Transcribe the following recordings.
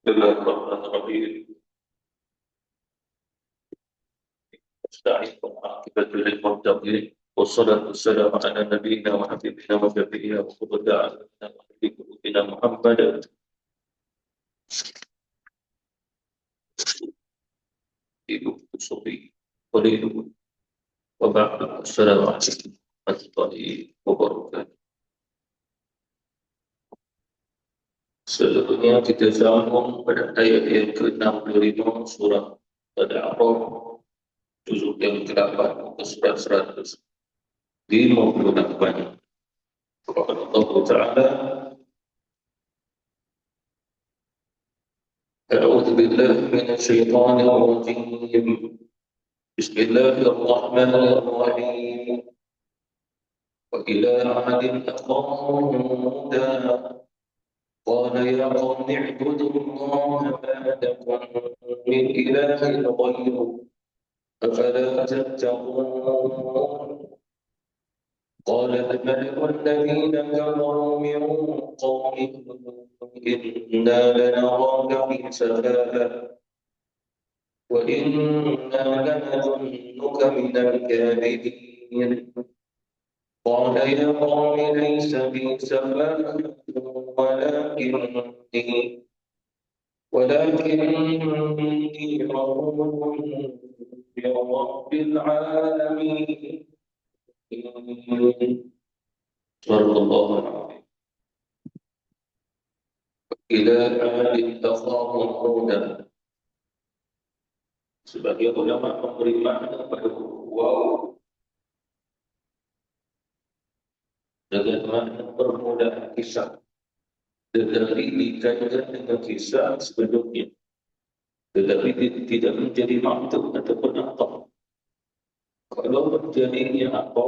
بسم الله الرحمن الرحيم. نستعين والعاقبة للمتقين والصلاة والسلام على نبينا وحبيبنا وشفيعنا وقرة أعيننا وحبيب قلوبنا محمد صبي قليل وبعد السلام عليكم ورحمة الله وبركاته. Selanjutnya kita sambung pada ayat yang ke-65 surah Al-A'raf juzuk yang ke-8 muka surat 158. Allah Ta'ala أعوذ بالله من الشيطان الرجيم بسم الله الرحمن الرحيم وإلى عاد أخاهم هودا قال يا قوم اعبدوا الله ما لكم من إله غيره أفلا تتقون قال الملأ الذين كفروا من قومه إنا لنراك في سفاهة وإنا لنظنك من الكاذبين قال يا قوم ليس بي سفاهة ولكني رسول من رب العالمين صلى الله عليه إلى عاد أخاهم هودا. Sebagai ulama memberi makna pada wow dengan makna permulaan kisah, tetapi dikaitkan dengan kisah sebelumnya, tetapi tidak menjadi maktub ataupun apa. Kalau terjadinya apa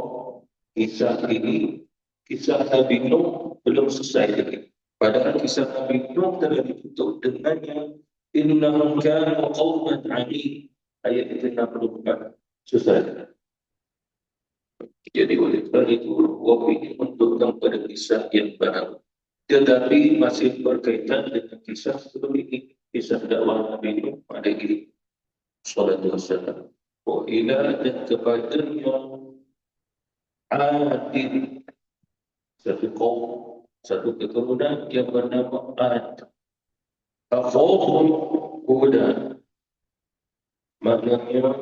kisah ini, kisah Nabi Nuh belum selesai lagi. Padahal kisah Nabi Nuh telah ditutup dengannya innahum kanu qauman 'amin, ayat 64 selesai. Jadi oleh kerana itu Allah ini menunjukkan pada kisah yang baru, tetapi masih berkaitan dengan kisah sebelum ini, kisah dakwah Nabi Nuh alaihi salatu wassalam. Wa ila dan kepadanya Adin, satu kaum, satu keturunan yang bernama Ad. Akhahum Huda, maknanya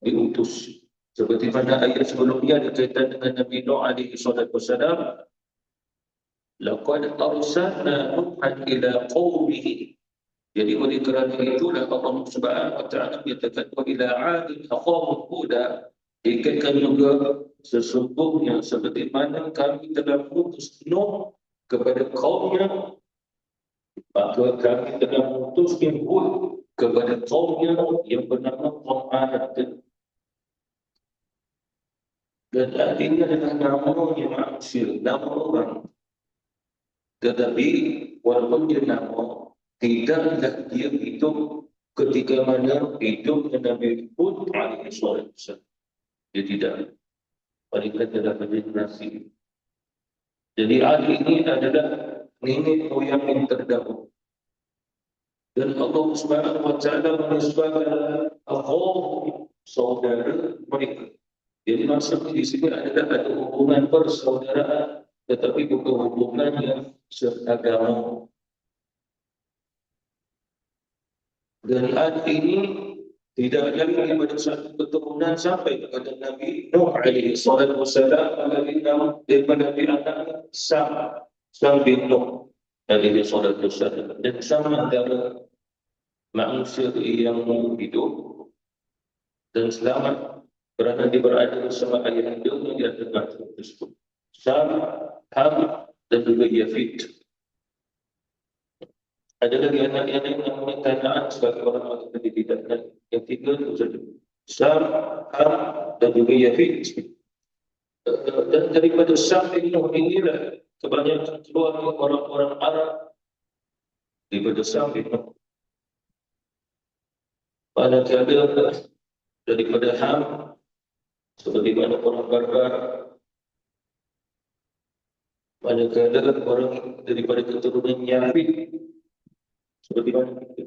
diutus. Seperti pada ayat sebelumnya berkaitan dengan Nabi Nuh alaihi salatu wassalam, laqad arsalna Nuhan ila qaumihi. Jadi oleh kerana itulah Allah Subhanahu wa taala menyatakan wa ila 'adin akhahum Huda, dikaitkan juga sesungguhnya seperti mana kami telah mengutus Nuh kepada kaumnya, maka kami telah mengutusnya Hud kepada kaumnya yang bernama kaum Ad. Dan artinya adalah namanya manusia, nama orang. Tetapi walaupun dia nama, tidaklah dia hidup ketika mana hidupnya Nabi Hud alaihi salam. Dia tidak. Mereka adalah generasi. Jadi Ali ini adalah nenek moyang yang terdahulu. Dan Allah Subhanahu wa taala menisbahkan akhahum, saudara mereka. Jadi maksudnya di sini adalah ada hubungan persaudaraan, tetapi bukan hubungan yang seagama. Dan Ad ini tidak lagi daripada satu keturunan sampai kepada Nabi Nuh alaihi salatu wassalam, daripada anak Sam bin Nuh alaihi salatu wassalam. Dan sama antara manusia yang hidup dan selamat kerana dia berada bersama ayah anda di atas tersebut. Sam, Ham dan juga Yafid. Ada lagi anak-anak yang Kanaan sebagai orang yang dididakkan. Yang tiga itu saja. Sam, Ham dan juga Yafid. Dan daripada Sam bin Nuh inilah kebanyakan keluar orang-orang Arab daripada Sam bin Nuh. Manakala daripada Ham, seperti mana orang Barbar, manakala orang daripada keturunan Yafid seperti mana kita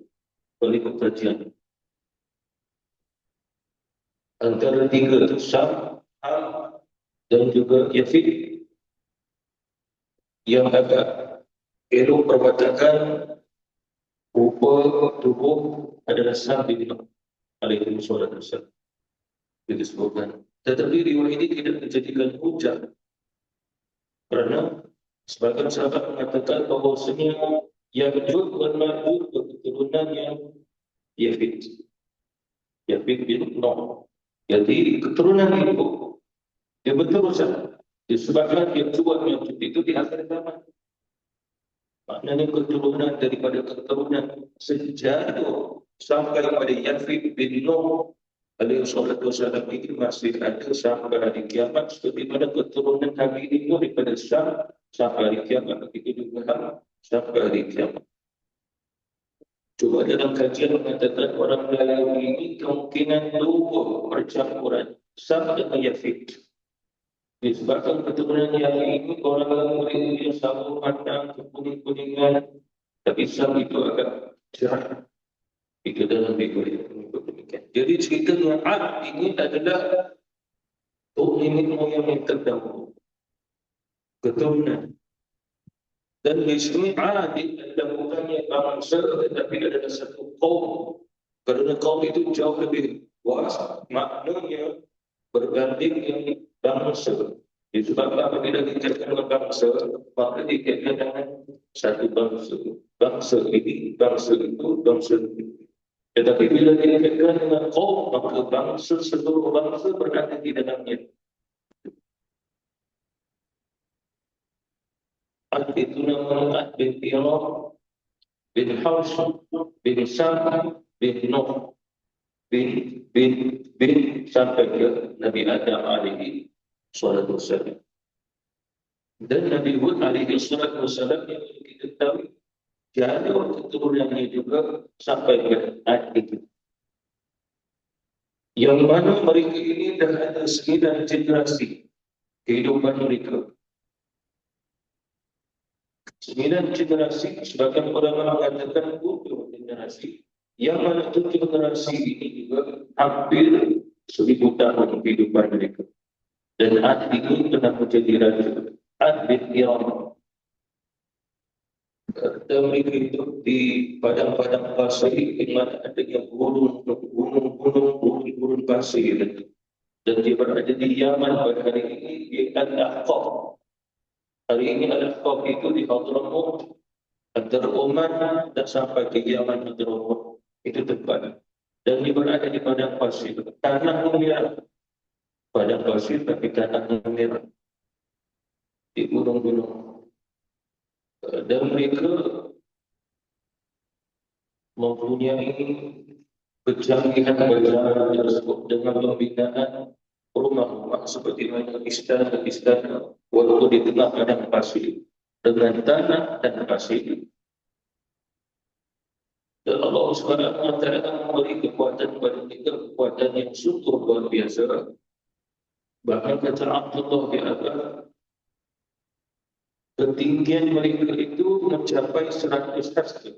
oleh kajian antara tiga itu Syam, Ham, dan juga Yafid yang agak elok perwatakan rupa tubuh adalah Syam bin Nuh alaihi wasallam disebutkan. Tetapi riwayat ini tidak dijadikan hujah kerana sebagian sahabat mengatakan bahawa semua Ya'juj dan Ma'juj keturunan yang Yafid bin Nuh. Jadi keturunan itu dia berterusan disebabkan dia cuba yang itu di akhir zaman. Maknanya keturunan daripada keturunan sejak itu sampai pada Yafid bin Nuh alaihi wasallam ini masih ada sampai hari kiamat, seperti pada keturunan Nabi itu daripada Syam sampai hari kiamat, begitu juga sampai hari kiamat. Coba dalam kajian mengatakan orang Melayu ini kemungkinan dua percampuran Syam dan Yafid. Disebabkan keturunan yang ini orang murid yang sama pandang kekuning-kuningan, tapi Syam itu agak cerah. Itu dalam riwayat demikian. Jadi ceritanya Ad ini adalah nenek moyang yang terdahulu, keturunan. Dan di sini Ad adalah bukannya bangsa, tetapi adalah satu kaum. Kerana kaum itu jauh lebih luas, maknanya berbanding yang bangsa. Disebabkan apabila dikaitkan dengan bangsa, maka dikaitkan dengan satu bangsa. Bangsa ini, bangsa itu, bangsa itu. Tetapi bila dikaitkan dengan kaum, maka bangsa, seluruh bangsa berada di dalamnya. Ad itu namanya Ad bin Iram, bin Haus, bin Sam, bin Nuh, bin sampai ke Nabi Adam alaihi salatu wassalam. Dan Nabi Hud alaihi salatu wassalam yang kita tahu jadi keturunannya juga sampai ke Ad itu. Yang mana mereka ini dah ada 9 generasi kehidupan mereka. 9 generasi, sebagian orang mengatakan 7 generasi. Yang mana 7 generasi ini juga hampir 1000 tahun kehidupan mereka. Dan Ad ini pernah menjadi raja. Ad bin Iram. Dan mereka hidup di padang-padang pasir di mana adanya gunung pasir. Dan dia berada di Yaman pada hari ini di Al-Ahqaf. Hari ini Al-Ahqaf itu di Hadramaut antara Oman dan sampai ke Yaman Hadramaut. Itu tempat. Dan dia berada di padang pasir. Tanah merah. Padang pasir tapi tanah merah. Di gunung-gunung. Dan mereka mempunyai kecanggihan berjalan tersebut dengan pembinaan rumah-rumah seperti mana istana walaupun di tengah padang pasir dengan tanah dan pasir. Dan Allah SWT memberi kekuatan kepada mereka, kekuatan yang sungguh luar biasa. Bahkan kata Abdullah bin Abbas, ketinggian mereka itu mencapai 100 hasta.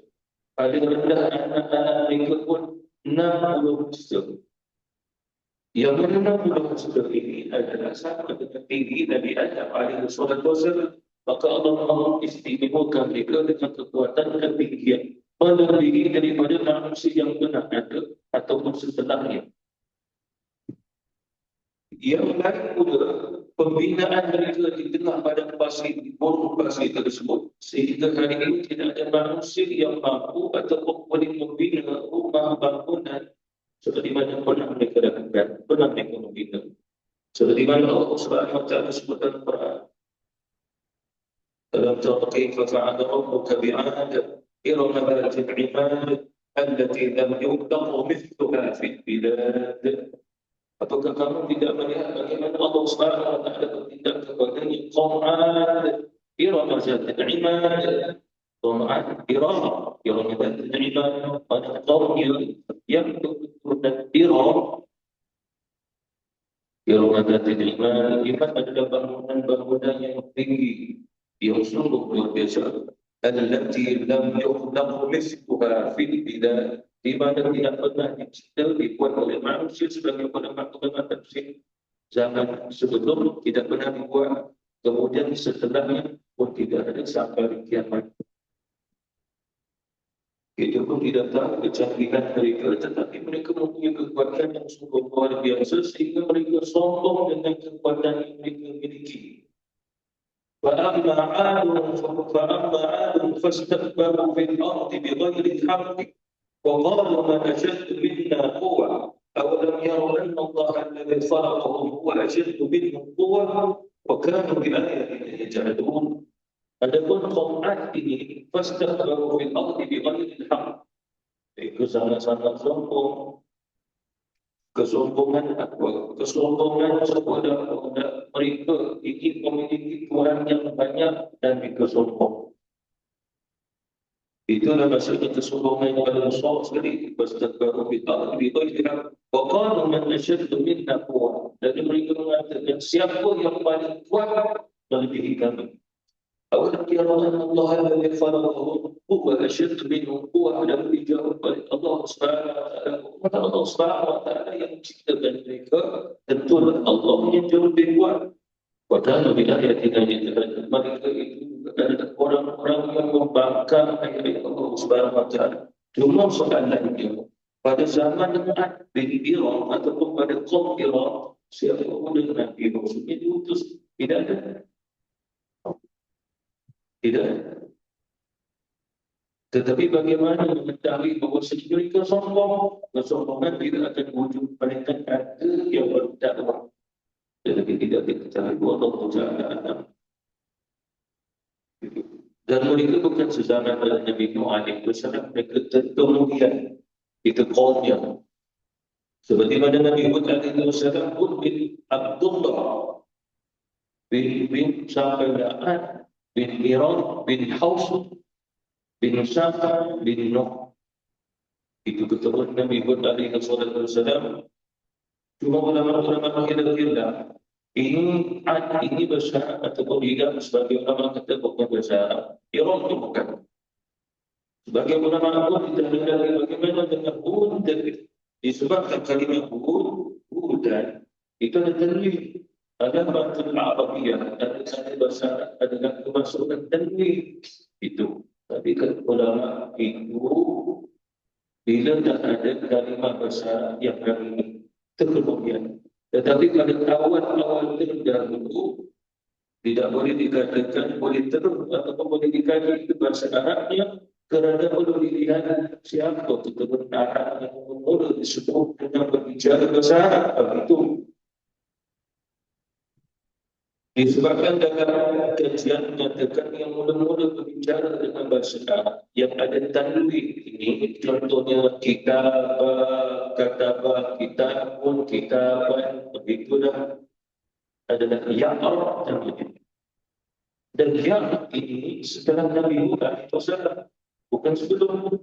Paling rendah anak-anak mereka pun 60 hasta. Yang mana 60 hasta ini adalah sama dengan tinggi Nabi Adam alaihi wasallam. Maka Allah mengistimewakan mereka dengan kekuatan ketinggian melebihi daripada manusia yang pernah ada ataupun setelahnya. Yang lain pula, pembinaan mereka di tengah padang pasir, di gunung pasir tersebut, sehingga hari ini tidak ada manusia yang mampu ataupun boleh membina rumah bangunan seperti mana pernah mereka lakukan, pernah mereka membina. Seperti mana Allah SWT sebutkan Quran. Dalam surah Kaifa fa'ala rabbuka bi'ad irama dhatil 'imad allati lam yukhlaq mithluha fil bilad. Apakah kamu tidak melihat bagaimana Allah SWT bertindak kepada kaum 'Ad, irama dhatil 'imad, kaum 'Ad, irama dhatil 'imad, pada kaum yang keturunan Irama dhatil 'imad. Imad adalah bangunan-bangunan yang tinggi, yang sungguh luar biasa. Allati lam yukhlaq mithluha kafir tidak di mana tidak pernah dicipta dibuat oleh manusia sebagai ulama-ulama tafsir zaman sebelum tidak pernah dibuat, kemudian setelahnya pun tidak ada sampai hari kiamat. Itu pun tidak tahu kecanggihan mereka, tetapi mereka mempunyai kekuatan yang sungguh luar biasa sehingga mereka sombong dengan kekuatan yang mereka miliki. فَأَمَّا عَادٌ فَاسْتَكْبَرُوا فِي الْأَرْضِ بِغَيْرِ الْحَقِّ وَقَالُوا مَنْ أَشَدُّ مِنَّا قُوَّةً أَوَلَمْ يَرَوْا أَنَّ اللَّهَ الَّذِي خَلَقَهُمْ هُوَ أَشَدُّ مِنْهُمْ قُوَّةً وَكَانُوا بِآيَاتِنَا يَجْحَدُونَ. Adapun kaum Ad ini fastakbaru fil ardi bighairil haqq, itu sangat-sangat sombong. Kesombongan apa? Kesombongan kepada mereka ingin memiliki Tuhan yang banyak dan dikesombong. Itulah maksudnya kesombongan yang paling besar sekali. Fastakbaru fil ardi bighairil haqq wa qalu man ashaddu minna quwwah. Dan mereka mengatakan siapa yang paling kuat melebihi kami. أولم يروا أن الله الذي خلقهم هو أشد منهم قوة dan dijawab oleh Allah Subhanahu wa taala. Maka Allah Subhanahu wa taala yang menciptakan mereka, tentu Allah yang jauh lebih kuat. Wa kana bi ayatina yajhadun. Mereka itu adalah orang-orang yang membangkang ayat Allah Subhanahu wa taala. Cuma soalannya, pada zaman Ad bin Iram ataupun pada kaum Iram, siapa pun Nabi maksudnya diutus, tidak ada. Tidak. Tetapi bagaimana mengetahui bahawa mereka sombong? Kesombongan tidak akan wujud pada ada yang berdakwah. Tetapi tidak diketahui Allah Taala. Dan mereka bukan sezaman dengan Nabi Nuh alaihi wasallam, mereka kemudian itu kaumnya. Seperti mana Nabi Hud alaihi wasallam pun bin Abdullah bin Sa'ad bin Iran bin Haus bin Sa'ad bin Nuh. Itu keturunan Nabi Hud alaihi wasallam. Cuma ulama-ulama mengira-kira ini Ad ini bahasa ataupun tidak sebagai ulama kata bukan bahasa Arab. Iran itu bukan. Sebagai ulama pun kita mengetahui bagaimana dengan Hud dan disebabkan kalimat Hud dan itu ada tanwin. Ada bahasa Arabiyah, ada bahasa Arab, ada kemasukan tanwin itu. Tapi kan ulama itu bila tak ada kalimat bahasa yang kami terkemudian. Tetapi pada awal-awal terdahulu tidak boleh dikatakan boleh terus ataupun boleh dikaji itu bahasa Arabnya kerana perlu dilihat siapa keturunan Arab yang mula disebut dengan berbicara bahasa Arab itu. Disebabkan dalam kajian menyatakan yang mula-mula berbicara dengan bahasa Arab yang ada tanwin ini, contohnya kitab, katabah, kitabun, kitaban, begitulah adalah Ya'ar namanya. Dan Ya'ar ini setelah Nabi Muhammad SAW, bukan sebelum.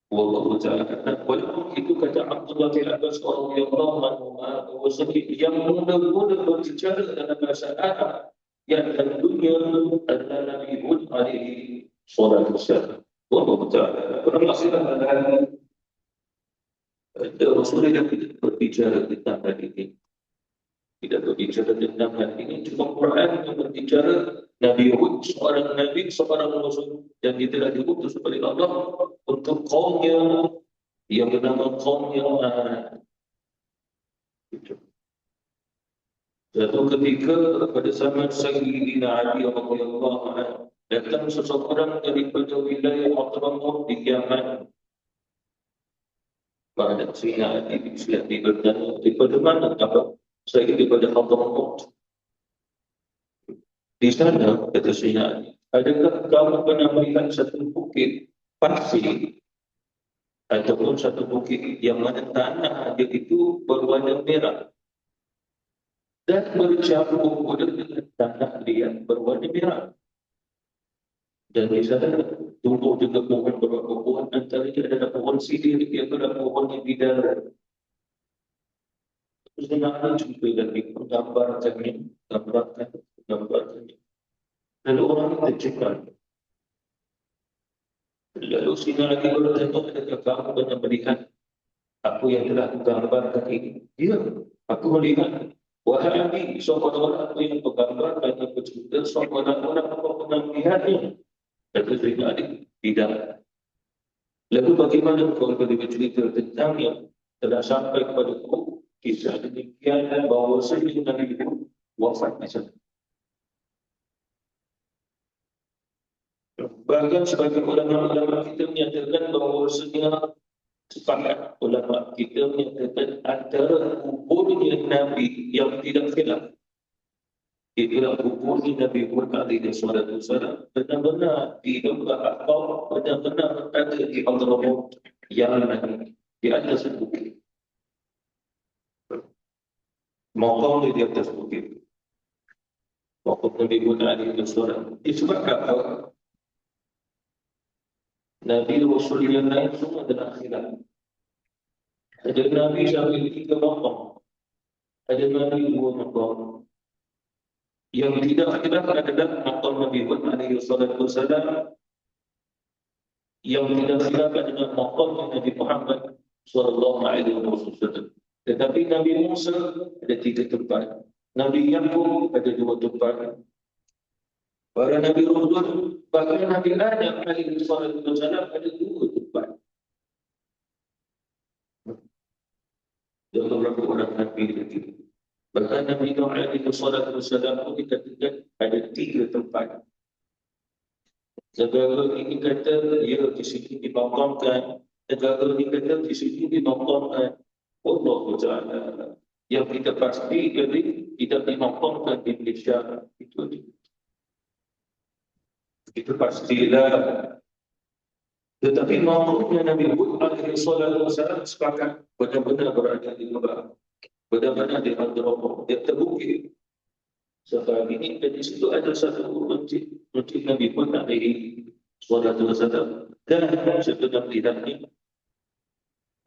Wallahu ta'ala walaupun itu kata Abdullah bin Abbas radhiyallahu anhu bahwasanya yang mula-mula berbicara dalam bahasa Arab yang tentunya adalah Nabi Hud alaihi salatu wassalam. Wallahu ta'ala bermaksudlah adalah Rasulullah yang tidak berbicara tentang hal ini, tidak berbicara tentang hal ini, cuma Quran yang berbicara. Nabi Hud seorang Nabi, seorang Rasul dan dia telah diutus oleh Allah untuk kaumnya yang bernama kaumnya Ad. Suatu ketika pada zaman Sayyidina Ali radhiyallahu anhu datang seseorang daripada wilayah Hadramaut di Yaman. Pada Sayyidina Ali bertanya, daripada mana? Apa? Saya daripada Hadramaut. Di sana, kata Sayyidina Ali, adakah kamu pernah melihat satu bukit pasir ataupun satu bukit yang mana tanah dia itu berwarna merah dan bercampur dengan tanah liat berwarna merah, dan di sana tumbuh juga pohon beberapa pohon, antaranya adalah pohon sidir iaitu pohon yang bidara. Sayyidina Ali juga lagi gambarkannya. Lalu orang tercekal. Lalu Sina lagi bertanya, adakah kamu pernah melihat aku yang telah kugambarkan ini? Ya, aku melihat. Wahai Nabi, seolah-olah aku yang kugambarkan aku cerita, seolah-olah aku pernah melihatnya. Kata Sayyidina Ali, tidak. Lalu bagaimana kau boleh bercerita tentang yang telah sampai kepada aku kisah demikian bahawa Sayyidina Nabi itu wafat macam. Bahkan sebagai ulama-ulama kita menyatakan bahawa sepakat ulama kita menyatakan antara kuburnya Nabi yang tidak khilaf, itulah kuburnya Nabi Muhammad SAW, benar-benar di lembah Aqab, benar-benar ada di Al-Ramud yang di atas bukit. Maqam di atas bukit. Maqam Nabi Muhammad SAW. Disebabkan apa? Nabi Rasul yang lain semua adalah khilaf. Ada Nabi sampai 3 maqam. Ada Nabi 2 maqam. Yang tidak khilaf adalah maqam Nabi Muhammad SAW. Yang tidak khilaf adalah maqam Nabi Muhammad SAW. Tetapi Nabi Musa ada 3 tempat. Nabi Yaqub ada 2 tempat. Para Nabi Rasul, bahkan Nabi Adam SAW ada 2 tempat. Dan beberapa orang Nabi lagi. Bahkan Nabi Nuh SAW pun dikatakan ada 3 tempat. Negara ini kata dia di sini dimakamkan, negara ini kata di sini dimakamkan. Allah Ta'ala yang kita pasti jadi tidak dimakamkan di Malaysia itu pastilah. Tetapi makamnya Nabi Hud SAW sepakat benar-benar berada di Mekah, benar-benar di Al-Ramah, dia terbukti. Sebab ini dan di situ ada satu masjid Nabi Hud SAW. Dan setelah melihatnya,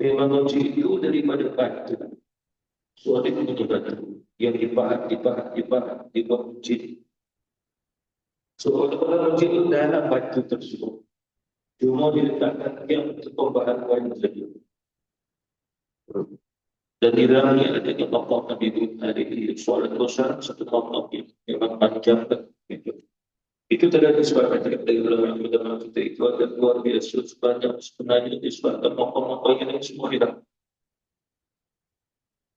memang masjid itu daripada batu. Suatu itu batu yang dipahat dibuat masjid. Seolah-olah masjid itu dalam batu tersebut. Cuma diletakkan yang untuk pembaharuan saja. Dan di dalamnya ada di maqam Nabi Hud SAW satu maqam yang memang panjang. Itu tidak disebabkan dari ulama kita itu ada luar biasa sebenarnya disebabkan maqam-maqam yang semua hilang.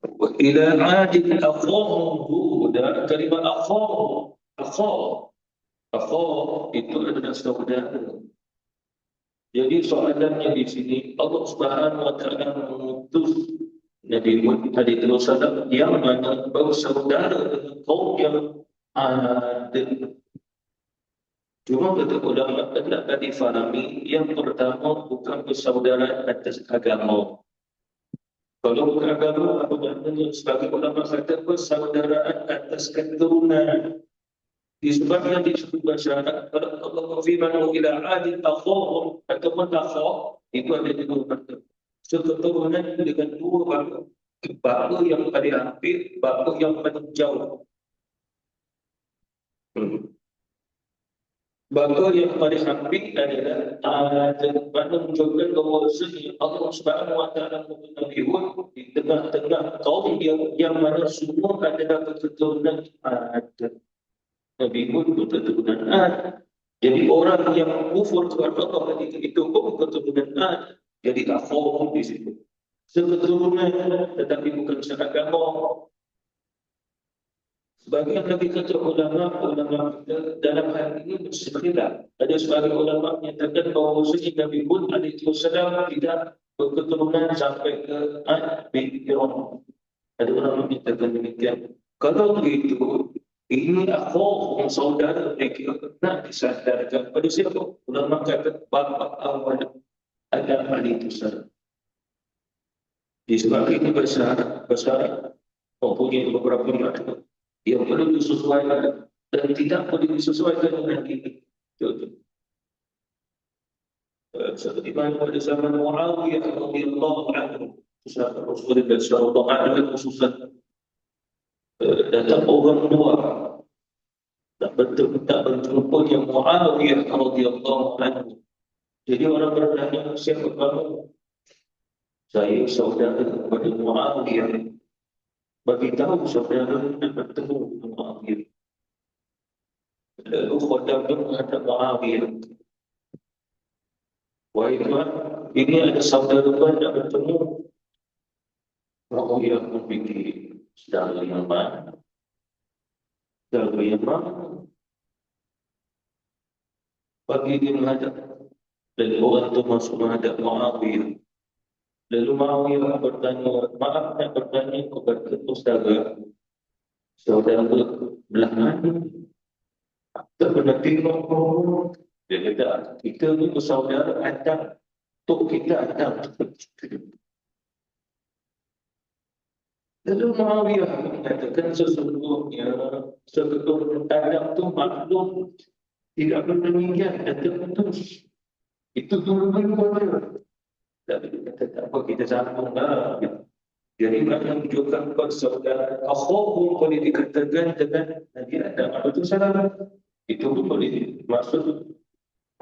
Wa ila 'adin akhahum Huda, kalimat akhah itu adalah saudara. Jadi soalannya di sini Allah Subhanahu wa taala mengutus Nabi Muhammad SAW yang mana bersaudara dengan kaum yang ada. Cuma kata ulama adalah difahami yang pertama bukan persaudaraan atas agama. Kalau bukan agama, apa maknanya? Sebagai ulama kata persaudaraan atas keturunan. Disebabkan disebut bahasa Arab, Allah firman ila adil akhahum ataupun akhah itu ada di dua kata. Seketurunan dengan 2 bapa. Bapa yang paling hampir, bapa yang paling jauh. Bapa yang paling hampir adalah mana menunjukkan bahawa Allah Subhanahu wa taala Nabi Hud di tengah-tengah kaum yang mana semua adalah keturunan Ad. Nabi Hud keturunan Ad. Jadi orang yang kufur kepada Allah itu pun keturunan Ad. Jadi akhahum di situ. Seketurunan tetapi bukan seagama. Sebagian lagi kata ulama kita dalam hal ini bersekhilaf. Ada sebagian ulama menyatakan bahawa Nabi Hud alaihissalam tidak berketurunan sampai ke Ad bin Iram. Ada ulama menyatakan demikian. Kalau begitu, ini akhah saudara mereka nak disadarkan pada siapa? Ulama kata bapa awal Adam alaihissalam. Disebabkan ini besar mempunyai beberapa makna yang perlu disesuaikan dan tidak boleh disesuaikan dengan ini. Contoh, seperti mana pada zaman Muawiyah radhiyallahu anhu, sahabat Rasulullah sallallahu alaihi wasallam, datang orang luar tak berjumpa yang Muawiyah radhiyallahu anhu. Jadi orang bertanya, siapa kamu? Saya saudara kepada Muawiyah. Bagi tahu saudara nak bertemu dengan Muawiyah. Lalu khodam itu menghadap Muawiyah. Wahai Tuhan, ini ada saudara Tuhan nak bertemu. Muawiyah berfikir, saudara yang mana? Saudara yang mana? Bagi dia menghadap. Lalu orang itu masuk menghadap Muawiyah. Lalu Muawiyah bertanya, maaf nak bertanya kepada saudara. Saudara belah mana? Tak pernah tengok. Dia kata, kita ni bersaudara Adam. Tok kita Adam. Lalu Muawiyah mengatakan sesungguhnya Adam tu makhluk tidak bermeninggal dan terputus. Itu dulu ada. Tapi dia kata, tak apa, kita sambunglah. Jadi mana menunjukkan persaudara akhwahum boleh dikatakan dengan Nabi Adam. Apa itu salah? Itu pun boleh maksud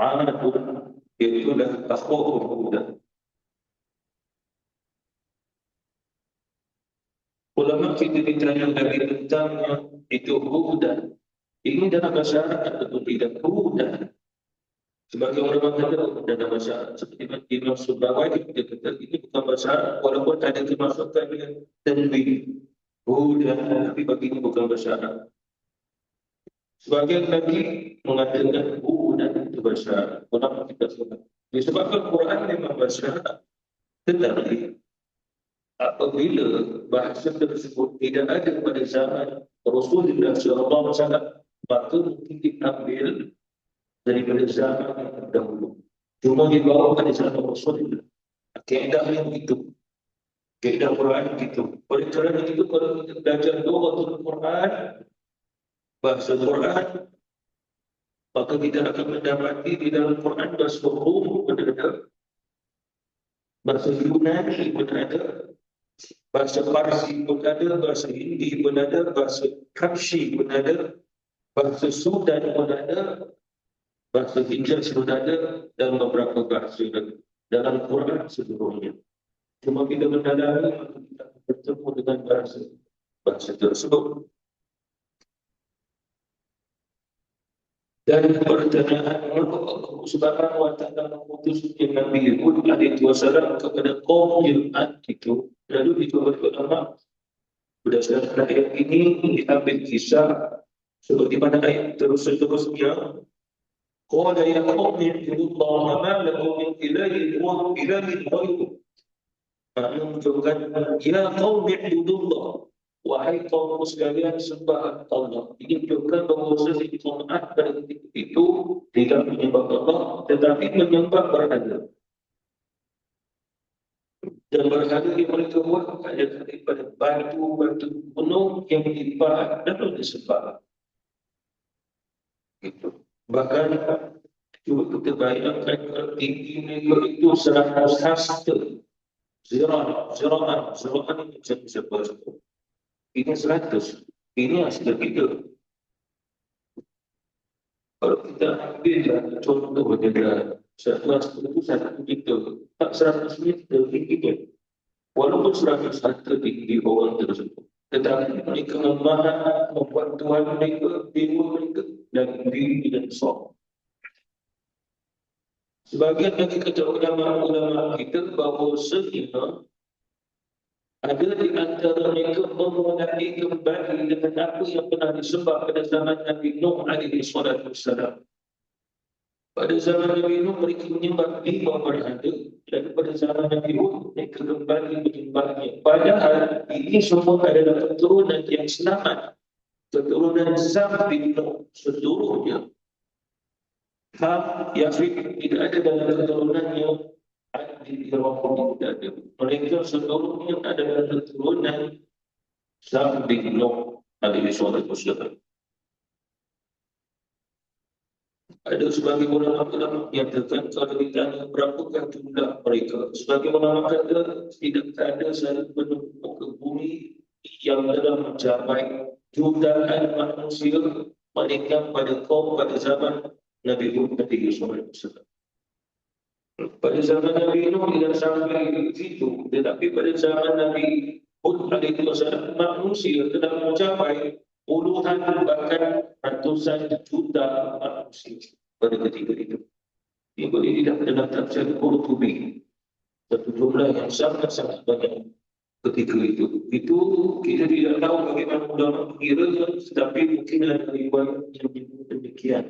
anakun, itulah akhwahum. Ulama kita ditanya lagi tentangnya, itu hudan. Ini dalam bahasa Arab atau tidak hudan. Sebagai ulama kata dalam bahasa Arab, seperti Imam Subawai, dia kata ini bukan bahasa Arab, walaupun ada kemasukan yang tanwin. Hudan, tapi baginya bukan bahasa Arab. Sebagian lagi mengatakan hudan itu bahasa Arab. Ulama kita sebut. Disebabkan Quran memang bahasa Arab. Tetapi apabila bahasa tersebut tidak ada pada zaman Rasulullah SAW, maka mungkin diambil daripada zaman yang terdahulu. Cuma dibawa pada zaman Rasulullah. Kaedah yang begitu. Kaedah Quran begitu. Oleh kerana itu, kalau kita belajar Lughatul Quran, bahasa Quran, maka kita akan mendapati di dalam Quran bahasa Rum pun ada, bahasa Yunani pun ada, bahasa Parsi pun ada, bahasa Hindi pun ada, bahasa Kapsi pun ada, bahasa Sudan pun ada, bahasa Hijaz pun ada, dan beberapa bahasa dalam Quran seluruhnya. Cuma kita mendalami, kita bertemu dengan bahasa tersebut. Dan pertanyaan Allah Subhanahu wa taala mengutus Nabi Hud alaihi wasallam kepada kaum Jil'ad itu. Lalu dikatakan ulama berdasarkan ayat ini diambil kisah seperti mana ayat terus-terusnya. Qala ya qaumi ibudullaha ma lakum min ilahin ghairuh. Menunjukkan ya qaumi ibudullah, wahai kaum sekalian sembah Allah. Ini menunjukkan bahawa sesi taat pada ketika itu tidak menyembah Allah tetapi menyembah berhala. Dan berhala yang mereka buat adalah daripada batu-batu gunung yang dilipat dan disembah. Itu. Bahkan cuba kita bayangkan tinggi mereka itu 100 hasta. Zira'an ini siapa? Ini 100. Ini hasil kita. Kalau kita ambil contoh saja, 100 itu satu kita. Tak 100 meter tinggi dia. Walaupun 100 meter tinggi orang tersebut. Tetapi mereka membuat Tuhan mereka, dewa mereka, dan diri dan sok. Sebagian lagi kata ulama-ulama kita bahawa sebenarnya ada di antara mereka mengenai kembali dengan apa yang pernah disembah pada zaman Nabi Nuh alaihi wasallam. Pada zaman Nabi Nuh mereka menyembah 5 berhala, dan pada zaman Nabi Hud mereka kembali menyembahnya. Padahal ini semua adalah keturunan yang selamat, keturunan Sam bin Nuh seluruhnya. Ham, Yafid tidak ada dalam keturunannya. Adi Irohum tidak ada. Mereka seluruhnya adalah keturunan Sam bin Nuh alaihi wasallam. Ada sebagai ulama-ulama yang terkata kalau ditanya berapakah jumlah mereka, sebagai ulama kata tidak ada satu penduduk muka bumi yang dalam mencapai jutaan manusia mereka pada kaum pada zaman Nabi Hud alaihi wasallam. Pada zaman Nabi Nuh tidak sampai ke situ, tetapi pada zaman Nabi Hud alaihi wasallam manusia telah mencapai puluhan bahkan ratusan juta manusia pada ketika itu. Ini boleh tidak dalam tafsir Qurtubi, satu jumlah yang sangat-sangat banyak ketika itu. Itu kita tidak tahu bagaimana ulama mengiranya, tetapi mungkin ada riwayat yang menyebut demikian.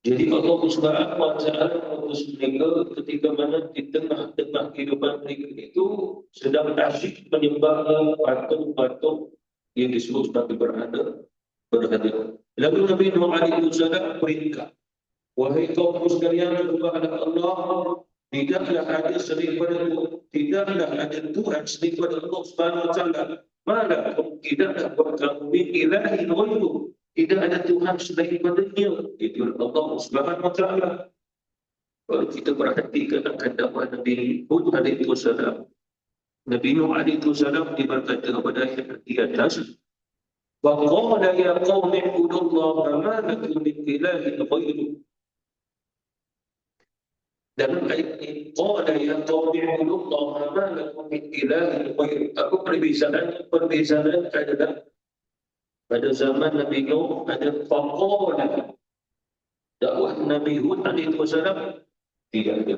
Jadi Allah Subhanahu wa Ta'ala mengutus mereka ketika mana di tengah-tengah kehidupan mereka itu sedang asyik menyembah patung-patung yang disebut sebagai berhala. Lalu Nabi Nuh alaihi wasallam perintah, wahai kaum sekalian, sembahlah Allah, tidaklah ada selain pada tidaklah ada Tuhan selain pada Allah Subhanahu wa Ta'ala. Mana tidaklah buat kamu min ilahin ghairuh. Tidak ada Tuhan selain padanya, itu Allah Subhanahu wa Ta'ala. Kalau kita perhatikan akan dakwah Nabi Hud alaihi wasallam, Nabi Nuh alaihi wasallam berkata kepada ayat di atas, wa qala ya qaumi ibudullaha ma lakum min ilahin ghairuh. Dalam ayat ini, qala ya qaumi ibudullaha ma lakum min ilahin ghairuh. Apa perbezaannya? Perbezaan adalah pada zaman Nabi Nuh ada faqala. Dakwah Nabi Hud alaihi wasallam tidak ada.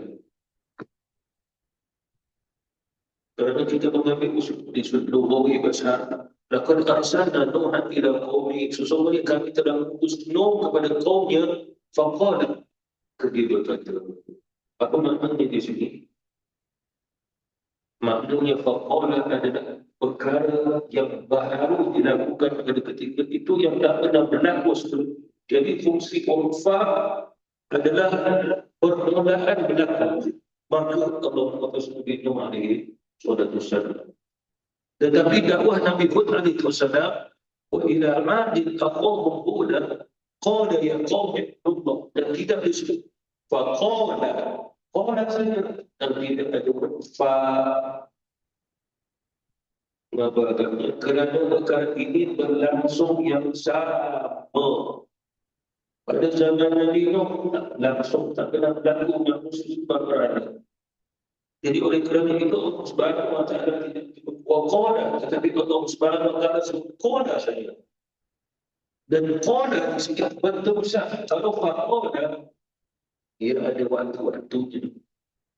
Kerana kita mengambil usul di seluruh bahasa Arab. Laqad arsalna Nuhan ila qaumi, sesungguhnya kami telah mengutus Nuh kepada kaumnya, faqala. Kedua kata. Apa maknanya di sini? Maknanya faqala adalah perkara yang baru dilakukan pada ketika itu yang tak pernah berlaku sebelum. Jadi fungsi urfa adalah permulaan berlaku. Maka Allah mengutus Nabi Nuh alaihi wasallam. Tetapi dakwah Nabi Hud alaihi wasallam, wa ila 'adin aqawm huda qala ya qaumi Allah, dan tidak disebut qala saja, dan tidak ada fa. Agaknya kerana perkara ini berlangsung yang sama. Pada zaman Nabi Nuh langsung tak pernah berlaku manusia berada. Jadi oleh kerana itu Allah Subhanahu wa Ta'ala tidak sebut qala, tetapi Allah Subhanahu wa Ta'ala sebut qala saja. Dan qala disebut bentuk besar. Kalau qala ia ada waktu-waktu.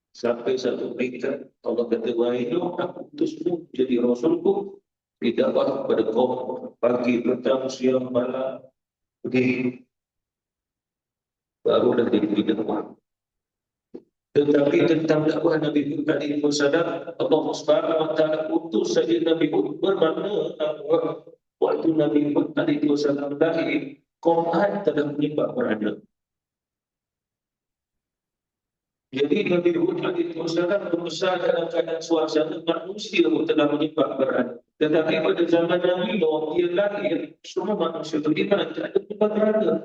Sampai satu peringkat Allah kata, wahai Nuh, aku utusmu jadi rasulku, tidaklah kepada kaum pagi, petang, siang, malam, pergi, barulah diberi dakwah. Tetapi tentang dakwah Nabi Hud alaihi wasallam, Allah Subhanahu wa Ta'ala utus saja Nabi Hud, bermakna waktu Nabi Hud alaihi wasallam lahir, kaum Ad telah menyembah berhala. Jadi Nabi Hud alaihi wasallam membesar dalam keadaan suasana manusia telah menyembah berhala. Tetapi pada zaman Nabi Nuh, dia lahir, semua manusia beriman, tak ada menyembah berhala.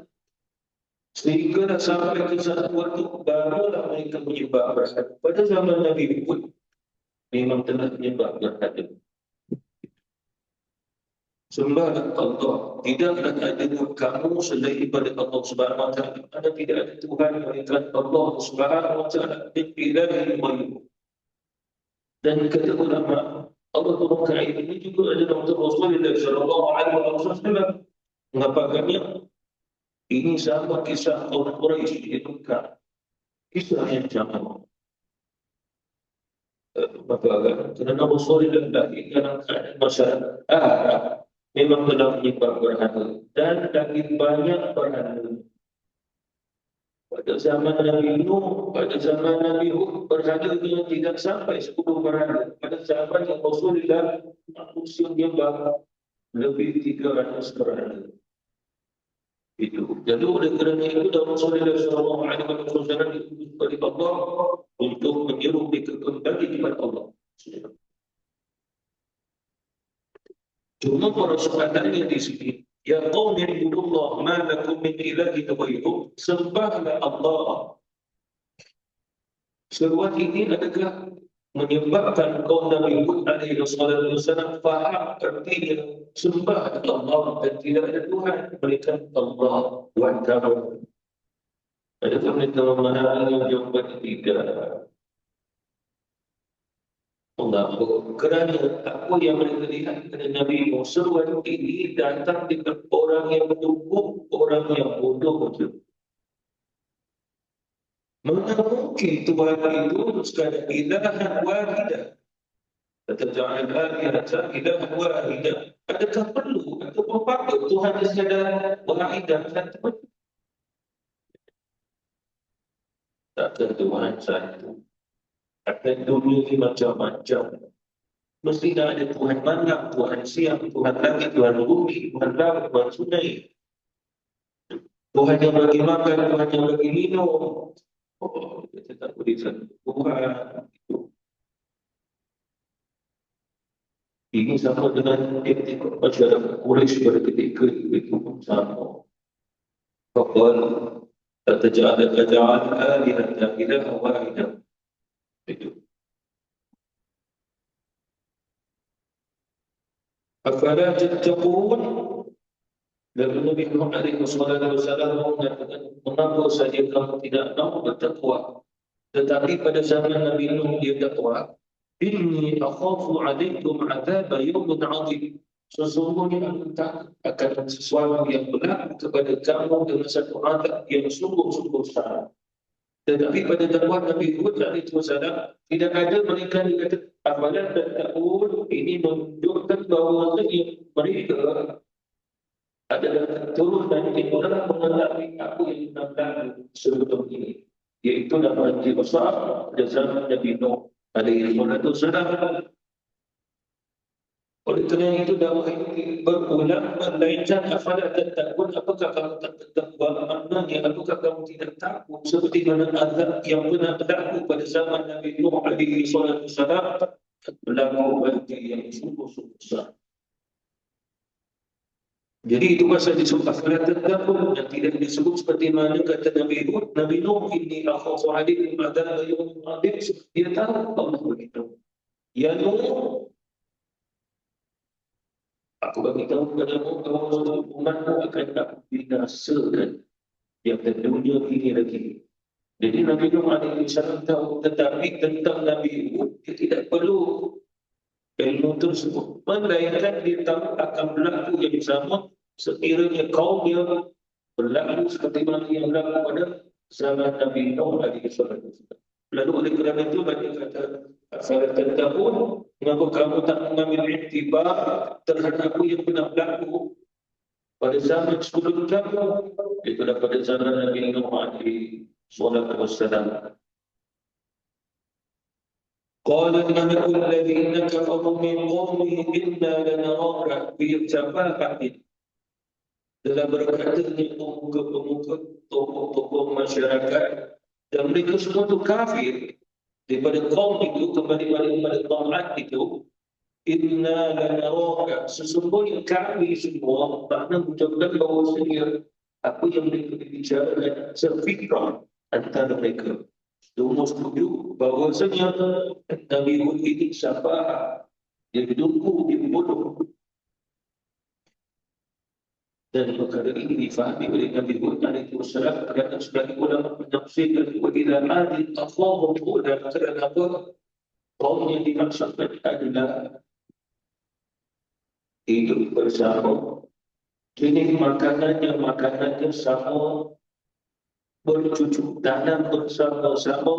Sehingga dah sampai ke satu waktu barulah mereka menyembah berhala. Pada zaman Nabi Hud memang telah menyembah berhala. Sembah Allah, tidaklah ada kamu selain daripada Allah Subhanahu wa Ta'ala. Ada tidak ada Tuhan melainkan Allah Subhanahu wa Ta'ala, min ilahin ghairuh. Dan kata ulama, Allah turunkan ayat ini juga ada untuk Rasulullah sallallahu alaihi wasallam. Mengatakannya ini sama kisah kaum Quraisy ditukar. Kisah yang sama. Maka kerana Rasulullah dari dalam keadaan masyarakat Arab memang telah menyembah berhala dan lagi banyak berhala. Pada zaman Nabi Nuh, pada zaman Nabi Hud, berhalanya tidak sampai 10 berhala. Pada zaman yang Rasulullah manusia menyembah lebih 300 berhala. Itu. Jadi oleh kerana itu Rasulullah SAW diutus oleh Allah untuk menyeru mereka kembali kepada Allah. Cuma persoalannya di sini, ya qaumi ibudullah ma lakum min ilahin ghairuh, sembahlah Allah. Seruan ini adakah menyebabkan kaum Nabi Hud alaihi wasallam faham artinya sembah Allah dan tidak ada Tuhan melainkan Allah wahdahu. Adakah mereka memahami jawapan tidak? Mengapa? Kerana apa yang mereka lihat pada Nabi Musa waktu ini datang dengan orang yang menunggu, orang yang bodoh saja. Mana mungkin Tuhan itu sekadar ilahan wahidah. Tetap alihatan ilahan wahidah. Adakah perlu atau apa Tuhan sekadar wahidah satu? Takkan Tuhan satu. Akan dunia ini macam-macam. Mesti ada Tuhan malam, Tuhan siang, Tuhan langit, Tuhan bumi, Tuhan laut, Tuhan sungai. Tuhan yang bagi makan, Tuhan yang bagi minum. Oh, kita tak boleh satu Tuhan. Ini sama dengan tengok masyarakat Quraisy pada ketika itu pun sama. Faqal taj'al alihatan ilahan wahidah. Itu. Afala tattaqun? Lalu Nabi Muhammad SAW mengatakan, mengapa saja kamu tidak mahu bertakwa? Tetapi pada zaman Nabi Nuh dia takwa. Inni akhafu alaikum azab yawmin 'adzim. Sesungguhnya aku takut akan sesuatu yang berlaku kepada kamu dengan satu azab yang sungguh-sungguh besar. Tetapi pada dakwah Nabi Hud alaihissalam tidak ada mereka yang kata apalah tattaqun. Ini menunjukkan bahawa mereka adalah keturunan yang telah mengetahui apa yang berlaku sebelum ini, iaitu dalam banjir besar pada zaman Nabi Nuh alaihissalam. Oleh kerana itu dakwah ini berulang melainkan apalah tattaqun, apakah kamu tak bertakwa? Maknanya apakah kamu tidak takut seperti mana azab yang pernah berlaku pada zaman Nabi Nuh alaihissalam, berlaku banjir yang sungguh-sungguh besar. Jadi itu pasal disebut apalah tattaqun dan tidak disebut seperti mana kata Nabi Hud, Nabi Nuh, inni akhafu alaikum azab yawmin 'adzim. Dia tahu Allah beritahu, ya Nuh, aku bagi tahu kepadamu bahawa umatmu akan aku binasakan yang di dunia ini lagi. Jadi Nabi Nuh alaihissalam tahu, tetapi tentang Nabi Hud dia tidak perlu ilmu tersebut. Melainkan dia tahu akan berlaku yang sama sekiranya kaum yang berlaku seperti mana yang berlaku pada zaman Nabi Nuh alaihissalam. Lalu oleh kerana itu banyak kata asalat tattaqun, mengapa kamu tak mengambil iktibar terhadap apa yang pernah berlaku pada zaman sebelum kamu, itu pada zaman Nabi Nuh alaihissalam. قال الملأ الذين كفروا من قومه إنا لنراك في سفاهة. Telah berkatanya pemuka-pemuka, tokoh-tokoh masyarakat, dan mereka semua itu kafir daripada kaum itu, kembali pada taat itu. Inna lanaraka, sesungguhnya kami semua, makna mengucapkan bahawasanya apa yang mereka bicarakan sefikrah antara mereka. Semua setuju bahawasanya Nabi Hud ini siapa? Dia berdungku, dia bodoh. Dan perkara ini difahami oleh Nabi Hud alaihissalam kerana sebagai ulama menafsirkan wa'ila adil akhawam Hud, kerana apa? Kaum yang dimaksudkan adalah hidup bersama. Jenis makanannya sama, bercucuk tanam bersama-sama,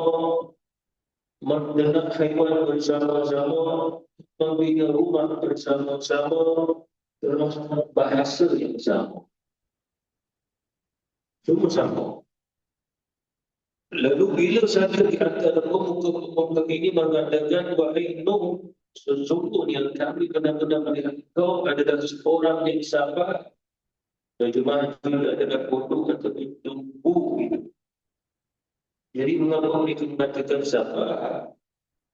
mendenak haiwan bersama-sama, membina rumah bersama-sama, terus bahasa yang sama. Semua sama. Lalu bila saja di antara pemuka-pemuka ini mengatakan, wahai Nuh, sesungguhnya kami benar-benar melihat kau adalah seorang yang sabar, dan jemaah juga adalah bodoh atau tumpu. Jadi mengapa mereka mengatakan sabar?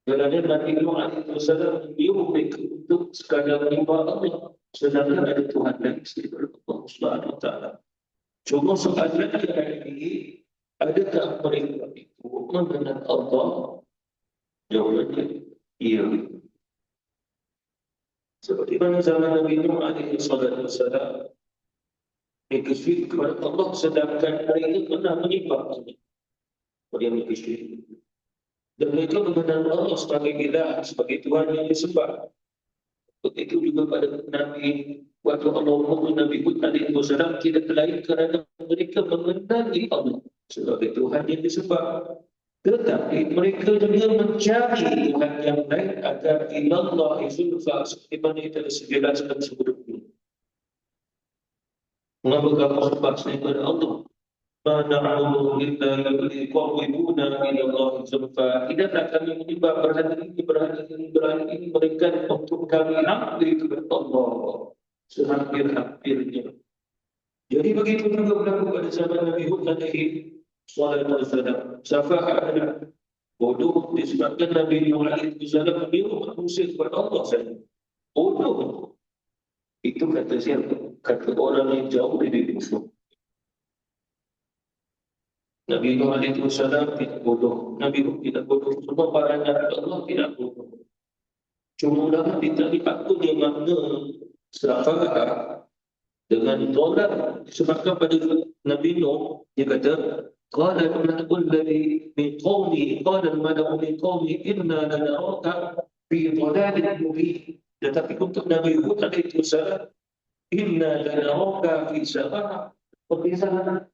Kerana Nabi Nuh alaihissalam menyuruh mereka untuk sekadar menyembah Allah, sedangkan ada Tuhan lain selain Allah Subhanahu wa taala. Cuma soalannya ini, adakah mereka itu mengenal Allah? Jawabannya iya. Seperti mana zaman Nabi Nuh alaihissalam, Mereka syirik kepada Allah sedangkan mereka pernah menyembah Allah. Dia mereka syirik. Dan mereka mengenal Allah sebagai ilah, sebagai Tuhan yang disembah. Begitu juga pada Nabi, waktu Allah mengutus Nabi Hud alaihi wasallam tidak lain kerana mereka mengenali Allah sebagai Tuhan yang disembah. Tetapi mereka juga mencari Tuhan yang lain agar ilallah zulfa seperti mana kita sejelaskan sebelumnya. Mengapa kamu sembah selain pada Allah? Ma na'budu illa liqarribuna ila Allah zulfa. Tidaklah kami menyembah berhala ini melainkan untuk kami hampir kepada Allah sehampir-hampirnya. Jadi begitu juga berlaku pada zaman Nabi Hud alaihi wasallam. Syafa'ah adalah bodoh disebabkan Nabi Nuh alaihi wasallam menyuruh manusia kepada Allah saja. Bodoh. Itu kata siapa? Kata orang yang jauh dari musuh. Nabi Nuh alaihi wasallam tidak bodoh. Nabi Hud tidak bodoh. Semua para nabi Allah tidak bodoh. Cuma ulama ditanya akun yang makna syafa'ah dengan tolak disebabkan pada Nabi Nuh, dia kata qala al-mala'u alladhi min qawmi qala al-mala'u min qawmi inna lanaraka fi dhalalin mubin. Tetapi untuk Nabi Hud alaihi wasallam inna lanaraka fi safah. Perbezaan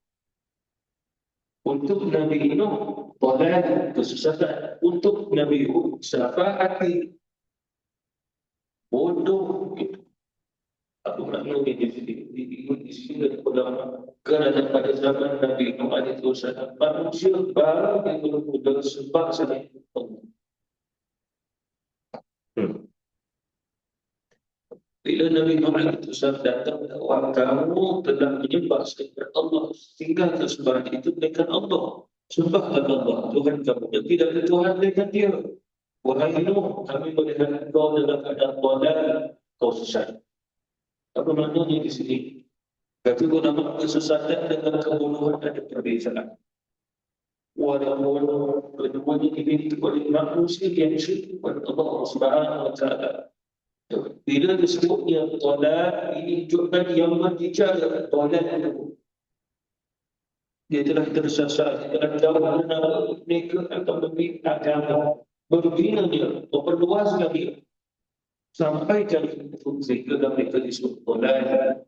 untuk Nabi Nuh dhalal kesesatan, untuk Nabi Hud safahati bodoh. Aku maknanya di sini dari ulama kerana pada zaman Nabi Nuh alaihi wasallam manusia baru yang bermula sembah selain Allah. Bila Nabi Nuh alaihi wasallam datang dakwah, kamu telah menyembah selain Allah, tinggal kesembahan itu dengan Allah. Sembahlah Allah Tuhan kamu dan tidak ada Tuhan dengan dia. Wahai Nuh, kami melihat kau dalam keadaan dhalal, kau sesat. Apa maknanya di sini? Kata ulama kesesatan dengan kebodohan ada perbezaan. Walaupun keduanya dibentuk oleh manusia yang syirik kepada Allah Subhanahu wa taala. Bila disebutnya dhalal, ini juga yang berbicara dhalal itu. Dia telah tersesat, dia telah jauh dari mereka akan memberi agama. Berbina dia, memperluaskan dia. Sampai jadi sehingga mereka disebut dhalal.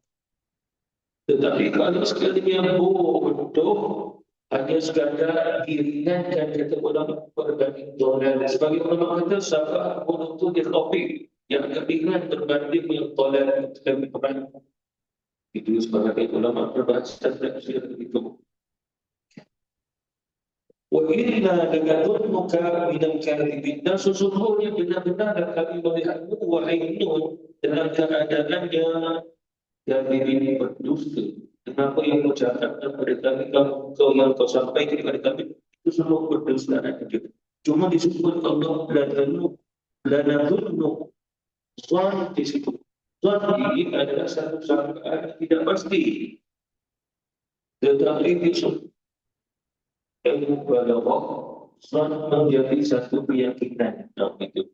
Tetapi kalau sekiranya bodoh hanya sekadar diringankan kata ulama berbanding dhalal. Sebagai ulama kata safa'ah bodoh itu dia topik yang agak ringan berbanding yang dhalal itu lebih berat. Itu sebagai ulama berbahasa tafsir begitu. Wa inna lanadunuka minal kadhibin. Dan sesungguhnya benar-benar kami melihatmu wahai Nuh dalam keadaannya dari berdusta. Kenapa yang kau cakapkan pada kami, kau yang kau sampaikan kepada kami itu semua berdustaan saja. Cuma disebut Allah lanadunnu zon di situ. Zon ini adalah satu sangkaan tidak pasti. Tetapi disebut ilmu balaghah zon menjadi satu keyakinan. Itu.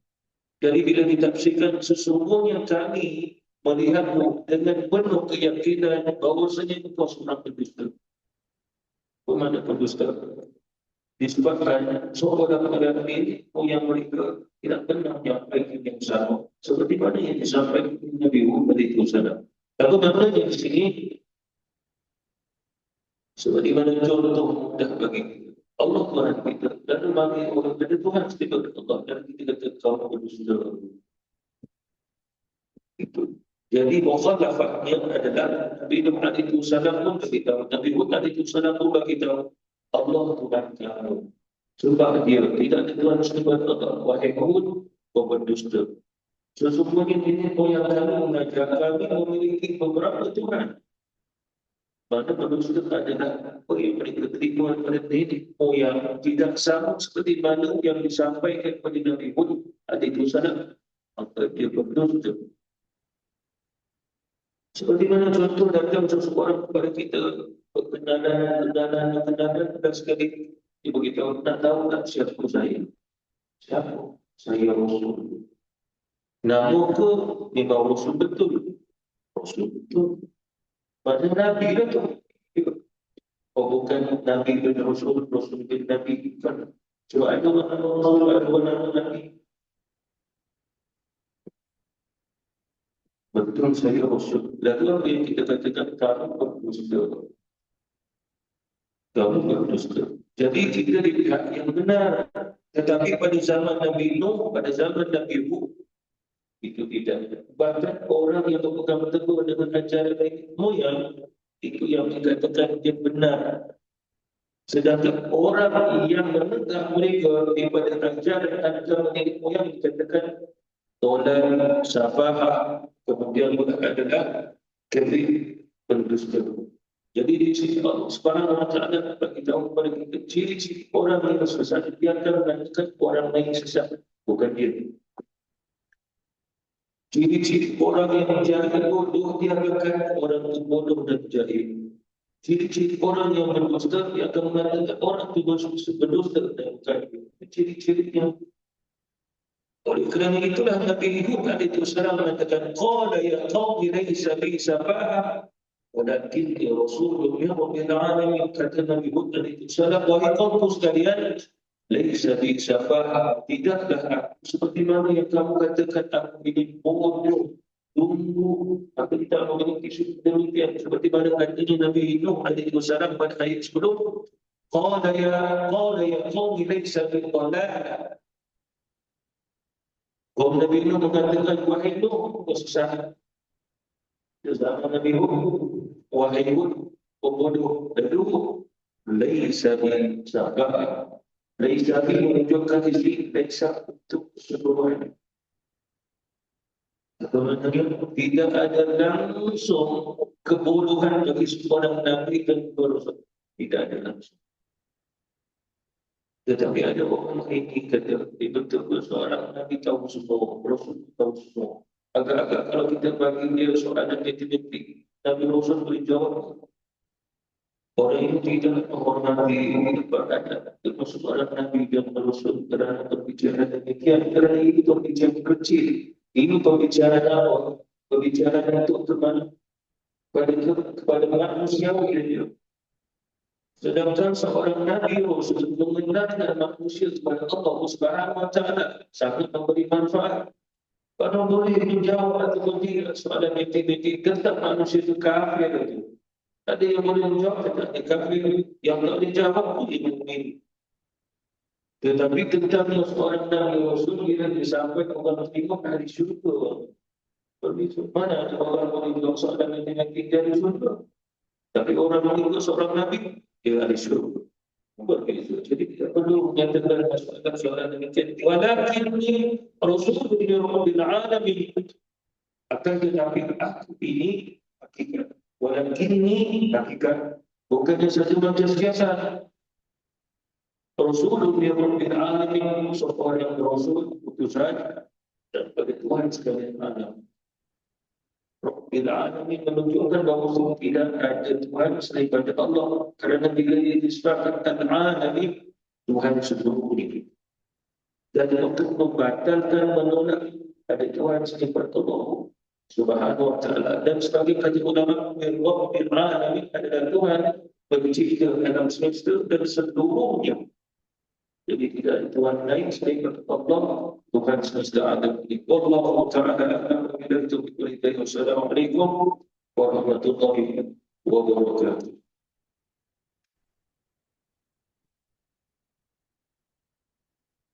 Jadi bila ditafsirkan sesungguhnya kami melihatmu dengan penuh keyakinan bahawasanya engkau seorang pendusta. Bagaimana pendusta? Disebabkan seorang ini yang mereka tidak pernah menyampaikan yang sama seperti mana yang disampaikan Nabi Hud alaihi wasallam. Lalu maknanya di sini seperti mana contoh mudah bagi kita. Allah Tuhan kita dan bagi orang dari Tuhan setiap Allah dan kita kata kau berdusta. Itu. Jadi mukhalafahnya adalah Nabi Nuh alaihi wasallam pun beritahu, Nabi Hud alaihi wasallam pun beritahu Allah Tuhan kamu. Sebab dia tidak ada Tuhan selain Allah. Wahai Hud, kau berdusta. Sesungguhnya ini yang kamu mengajar kami memiliki beberapa Tuhan. Mana berdusta adalah apa yang mereka terima pada nenek moyang tidak sama seperti mana yang disampaikan kepada Nabi Hud alaihi wasallam. Maka dia berdusta. Seperti mana contoh datang seseorang kepada kita kenalan dan sekali dia beritahu nak tahu tak siapa saya? Siapa? Saya Rasul. Nama ke memang Rasul betul? Rasul betul. Pada Nabi dah tu. Oh bukan Nabi bin Rasul, Rasul bin Nabi. Kan? Cuma ada orang Rasul, ada orang Nabi. Betul saya Rasul. Lalu apa yang kita katakan kamu berdusta. Kamu berdusta. Jadi kita dilihat yang benar. Tetapi pada zaman Nabi Nuh, pada zaman Nabi Hud, itu tidak. Bahkan orang yang berpegang teguh dengan ajaran nenek moyang, itu yang dikatakan dia benar. Sedangkan orang yang menentang mereka daripada ajaran agama nenek moyang dikatakan tolak, safahah, kemudian adalah kafir, berdusta. Jadi di sini Allah Subhanahu Wa Taala bagi tahu kepada kita ciri-ciri orang yang sesat. Dia akan menandakan orang lain sesat, bukan dia. Ciri-ciri orang yang jahil bodoh, dia akan orang itu bodoh dan jahil. Ciri-ciri orang yang berdusta, dia akan mengatakan orang itu berdusta dan kafir. Ciri-ciri yang oleh kerana itulah Nabi Hud alaihissalam mengatakan qala ya qaumi laysa bi safahah walakinni rasulun min rabbil alamin. Kata Nabi Hud alaihissalam, wahai kaumku sekalian, laysa bi safahah, tidaklah aku seperti mana yang kamu katakan aku ini bodoh, tunggu. Apa kita memiliki demikian seperti mana katanya Nabi Nuh alaihissalam pada ayat 10, qala ya qaumi laysa bi dalalah. Kaum Nabi Nuh mengatakan, wahai Nuh, kesesatan. Zaman Nabi Hud, wahai Hud, pembodoh. Lalu, laisa bi sabah. Laisa bi menunjukkan di sini, laisa untuk keseluruhan. Sebenarnya tidak ada langsung kebodohan bagi seorang Nabi dan Rasul. Tidak ada langsung. Tetapi ada orang ini kata, betul-betul seorang Nabi tahu semua, Rasul tahu semua. Agak-agak kalau kita bagi dia soalan matematik, Nabi Rasul boleh jawab. Orang ini tidak menghormati perkataan, termasuk orang Nabi dan Rasul kerana berbicara demikian. Kerana itu pembicaraan kecil. Ini pembicaraan apa? Pembicaraan untuk teman kepada manusia saja. Sedangkan seorang Nabi Rasul mengenalkan manusia kepada Allah Subhanahu Wa Taala sangat memberi manfaat. Kalau boleh menjawab atau tidak soalan matematik tentang manusia itu kafir itu. Ada yang boleh menjawab tentang kafir, yang tak dijawab boleh mukmin. Tetapi tentang seorang Nabi Rasul bila disampaikan orang tengok hari syurga. Begitu mana ada orang boleh menjawab soalan matematik dari syurga? Tapi orang mengikut seorang Nabi, dia ada syurga. Begitu. Jadi tidak perlu menyatakan masalah soalan demikian. Walakinni Rasulun min Rabbil Alamin. Akan tetapi aku ini hakikat. Walakinni hakikat. Bukannya saja macam biasa. Rasulun min Rabbil Alamin. Seorang Rasul utusan daripada Tuhan sekalian alam. Rabbil Alamin menunjukkan bahawa tidak ada Tuhan selain pada Allah. Kerana bila disebutkan Al-Alamin, Tuhan seluruh ini. Dan untuk membatalkan, menolak ada Tuhan selain pada Allah Subhanahu Wa Taala. Dan sebagai kata ulama, Rabbil Alamin adalah Tuhan pencipta alam semesta dan seluruhnya. Jadi tidak ada Tuhan lain selain Allah, Tuhan semesta alam ini. Wallahu ta'ala a'lam. Assalamualaikum warahmatullahi wabarakatuh.